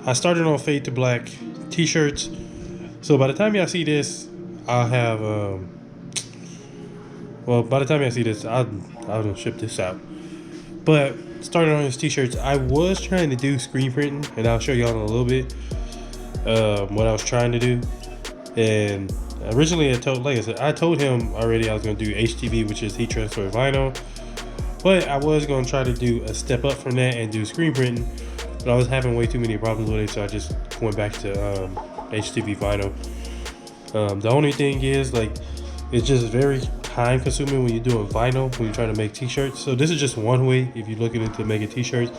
I started on fade to black t-shirts. So by the time y'all see this, I'll have well, by the time y'all see this, I'll ship this out. But starting on his t-shirts, I was trying to do screen printing, and I'll show y'all in a little bit what I was trying to do. And originally I told him already I was going to do HTV, which is heat transfer vinyl, but I was going to try to do a step up from that and do screen printing, but I was having way too many problems with it, so I just went back to HTV vinyl. The only thing is, like, it's just very time consuming when you're doing vinyl, when you're trying to make t-shirts. So this is just one way if you're looking into making t-shirts,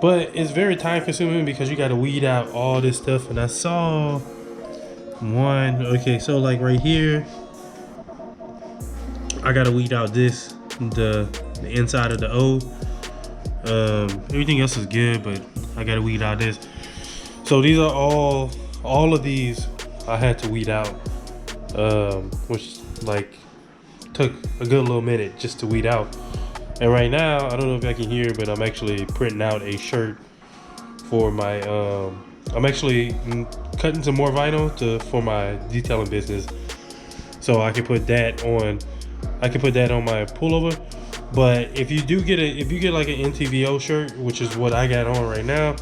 but it's very time consuming because you got to weed out all this stuff. And I saw one, okay, so like right here, I got to weed out this, the inside of the O. Everything else is good, but I got to weed out this. So these are all of these I had to weed out, which like took a good little minute just to weed out. And right now, I don't know if I can hear, but I'm actually printing out a shirt for my I'm actually cutting some more vinyl for my detailing business, so I can put that on my pullover. But if you get like an NTVO shirt, which is what I got on right now,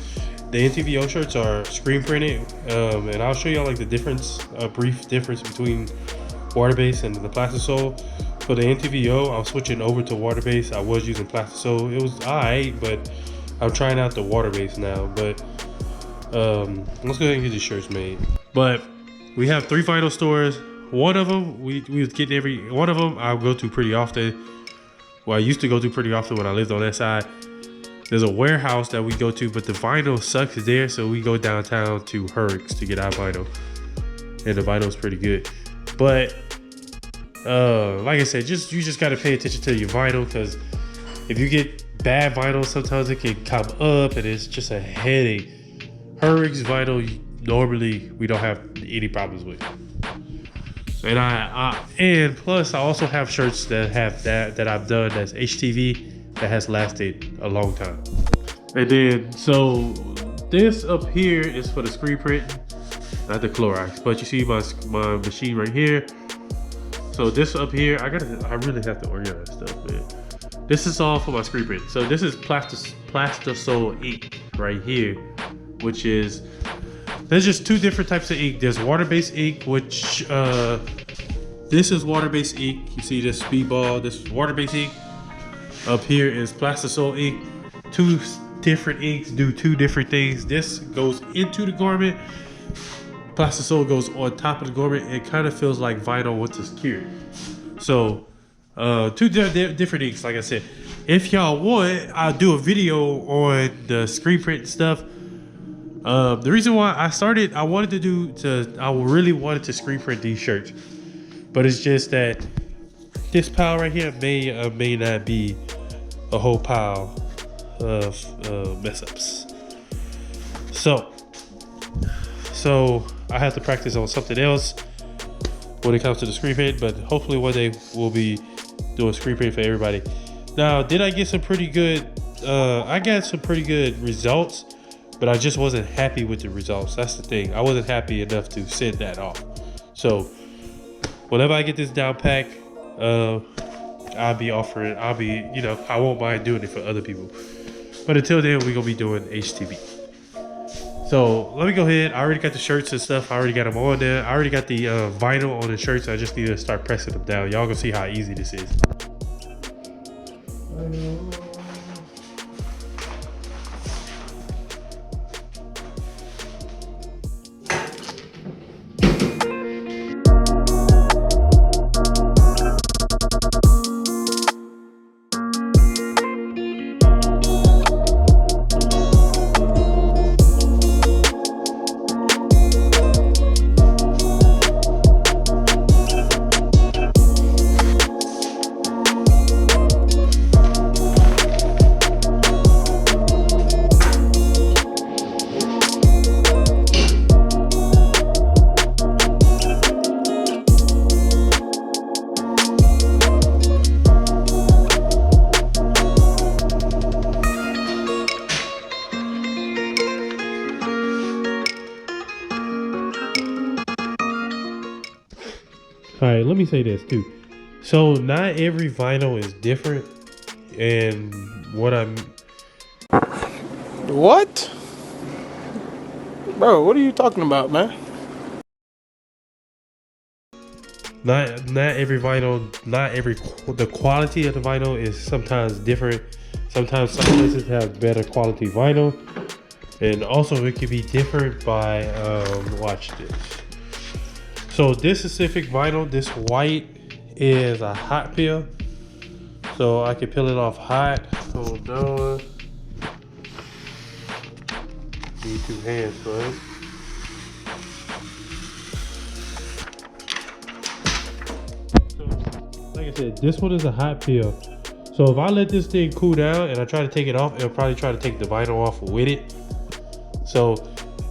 the NTVO shirts are screen printed, and I'll show y'all like the difference, a brief difference between water-based and the plastisol. For the NTVO, I'm switching over to water-based. I was using plastisol. It was alright, but I'm trying out the water-based now. But let's go ahead and get these shirts made. But we have 3 vinyl stores. One of them we was getting one of them I'll go to pretty often. Well, I used to go to pretty often when I lived on that side. There's a warehouse that we go to, but the vinyl sucks there, so we go downtown to Herrick's to get our vinyl, and the vinyl's pretty good. But like I said, you just got to pay attention to your vinyl, because if you get bad vinyl, sometimes it can come up and it's just a headache. Herrick's vinyl, normally we don't have any problems with. And and plus I also have shirts that have that I've done that's HTV that has lasted a long time. And then so this up here is for the screen print, not the Clorox, but you see my machine right here. So this up here, I really have to organize stuff, man. This is all for my screen print. So this is Plastisol ink right here, which is, there's just 2 different types of ink. There's water-based ink, which this is water-based ink. You see this speedball, this is water-based ink. Up here is Plastisol ink. 2 different inks do 2 different things. This goes into the garment. Plastisol goes on top of the garment. It kind of feels like vinyl once it's cured. So 2 different inks, like I said. If y'all want, I'll do a video on the screen print stuff. The reason why I really wanted to screen print these shirts, but it's just that this pile right here may not be a whole pile of mess ups. So I have to practice on something else when it comes to the screen print, but hopefully one day we'll be doing screen print for everybody. Now, did I get some pretty good? I got some pretty good results, but I just wasn't happy with the results. That's the thing. I wasn't happy enough to send that off. So whenever I get this down pack, I'll be, I won't mind doing it for other people. But until then, we're gonna be doing HTV. So let me go ahead. I already got the shirts and stuff. I already got them on there. I already got the vinyl on the shirts. I just need to start pressing them down. Y'all gonna see how easy this is. All right, let me say this too. So not every vinyl is different, and What? Bro, what are you talking about, man? not every vinyl, the quality of the vinyl is sometimes different. Sometimes some places have better quality vinyl, and also it could be different by watch this. So this specific vinyl, this white, is a hot peel. So I can peel it off hot. So no, need 2 hands, right? So, like I said, this one is a hot peel. So if I let this thing cool down and I try to take it off, it'll probably try to take the vinyl off with it. So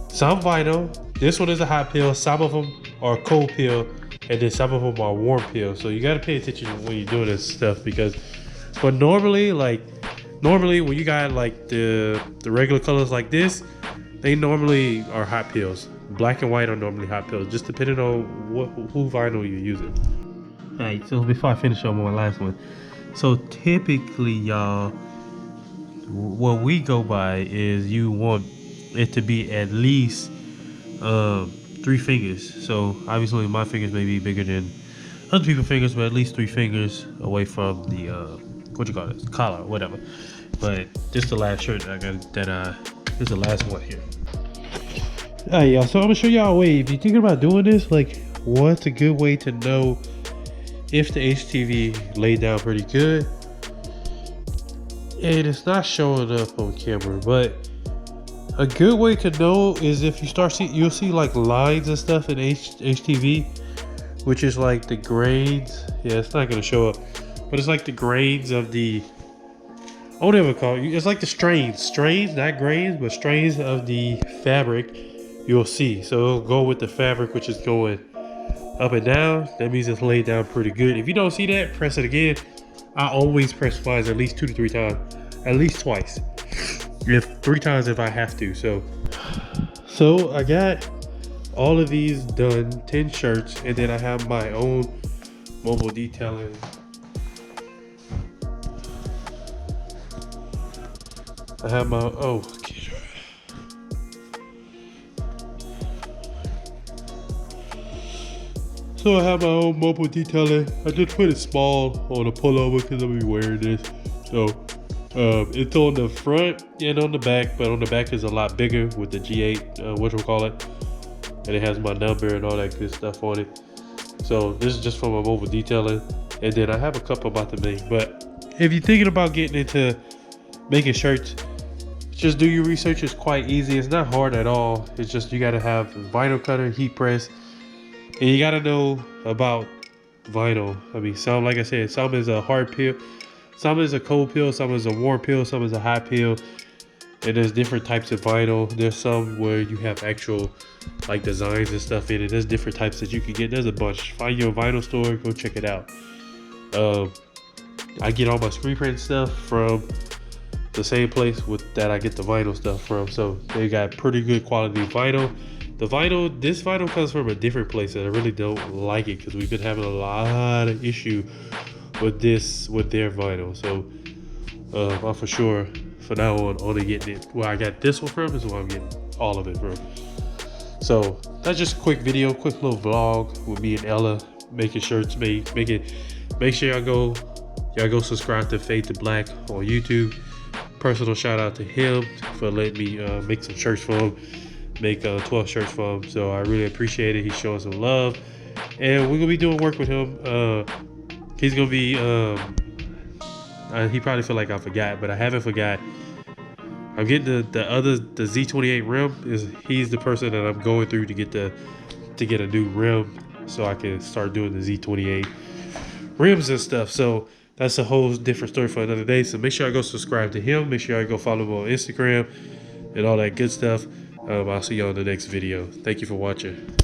some vinyl, this one is a hot peel, some of them are cold peel, and then some of them are warm peel. So you gotta pay attention when you're doing this stuff, because but normally when you got like the regular colors like this, they normally are hot peels. Black and white are normally hot peels, just depending on who vinyl you're using. All right, so before I finish on my last one, so typically, y'all, what we go by is you want it to be at least 3 fingers. So obviously my fingers may be bigger than other people's fingers, but at least 3 fingers away from the what you call it, collar or whatever. But this is the last shirt that I got, this is the last one here. Alright, y'all, so I'm gonna show y'all a way. If you're thinking about doing this, like, what's a good way to know if the HTV laid down pretty good? And it's not showing up on camera, but a good way to know is if you start you'll see like lines and stuff in HTV, which is like the grains. Yeah, it's not gonna show up, but it's like the grains of the, whatever call it. It's like the strains, not grains, but strains of the fabric. You'll see. So it'll go with the fabric, which is going up and down. That means it's laid down pretty good. If you don't see that, press it again. I always press flies at least 2 to 3 times, at least twice. If 3 times if I have to. So I got all of these done, 10 shirts, and then I have my own mobile detailing. I have my So I have my own mobile detailing. I just put it small on the pullover because I'll be wearing this. So it's on the front and on the back, but on the back is a lot bigger with the G8, whatchamacallit, and it has my number and all that good stuff on it. So this is just for my mobile detailing, and then I have a couple about to make. But if you're thinking about getting into making shirts, just do your research. It's quite easy. It's not hard at all. It's just you gotta have a vinyl cutter, heat press, and you gotta know about vinyl. I mean, some, like I said, some is a hard peel, some is a cold peel, some is a warm peel, some is a hot peel, and there's different types of vinyl. There's some where you have actual like designs and stuff in it. There's different types that you can get. There's a bunch. Find your vinyl store, go check it out. I get all my screen print stuff from the same place that I get the vinyl stuff from. So they got pretty good quality vinyl. This vinyl comes from a different place, and I really don't like it because we've been having a lot of issue with their vinyl. So I'm for sure from now on only getting it where I got this one from is where I'm getting all of it from. So that's just a quick video, quick little vlog with me and Ella making shirts. Make sure y'all go subscribe to Fade to Black on YouTube. Personal shout out to him for letting me make some shirts for him, make 12 shirts for him. So I really appreciate it. He's showing some love, and we're gonna be doing work with him. He's gonna be he probably feel like I forgot, but I haven't forgot. I'm getting the Z28 rim. He's the person that I'm going through to get a new rim so I can start doing the Z28 rims and stuff. So that's a whole different story for another day. So make sure I go subscribe to him. Make sure I go follow him on Instagram and all that good stuff. I'll see y'all in the next video. Thank you for watching.